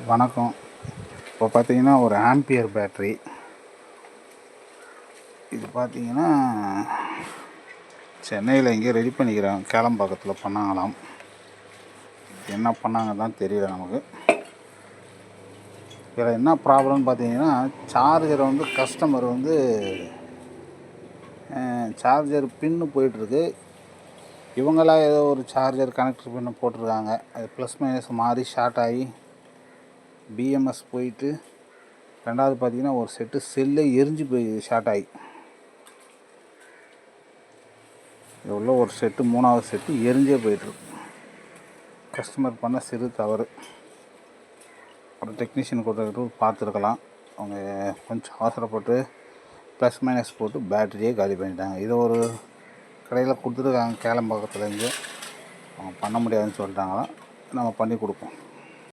வணக்கம். இப்போ பார்த்தீங்கன்னா ஒரு ஆம்பியர் பேட்ரி. இது பார்த்தீங்கன்னா சென்னையில் எங்கேயோ ரெடி பண்ணிக்கிறாங்க, கேளம்பாக்கத்தில் பண்ணாங்களாம். என்ன பண்ணாங்க தான் தெரியல நமக்கு. இதில் என்ன ப்ராப்ளம்னு பார்த்தீங்கன்னா, சார்ஜரை கஸ்டமர் சார்ஜர் பின்னு போயிட்டுருக்கு. இவங்களாம் ஏதோ ஒரு சார்ஜர் கனெக்டர் பின்னு போட்டிருக்காங்க. அது ப்ளஸ் மைனஸ் மாறி ஷார்ட் ஆகி பிஎம்எஸ் போயிட்டு, ரெண்டாவது பார்த்தீங்கன்னா ஒரு செட்டு செல்லே எரிஞ்சு போய் ஷார்ட் ஆகி, இது உள்ள ஒரு செட்டு, மூணாவது செட்டு எரிஞ்சே போயிட்டுருக்கு. கஸ்டமர் பண்ண சிறு தவறு. ஒரு டெக்னீஷியன் கொடுத்துட்டு பார்த்துருக்கலாம். அவங்க கொஞ்சம் அவசரப்பட்டு ப்ளஸ் மைனஸ் போட்டு பேட்டரியே காலி பண்ணிட்டாங்க. இதை ஒரு கடையில் கொடுத்துருக்காங்க, கேளம்பாக்கத்தில் இருந்து. அவங்க பண்ண முடியாதுன்னு சொல்லிட்டாங்களாம். நம்ம பண்ணி கொடுப்போம்.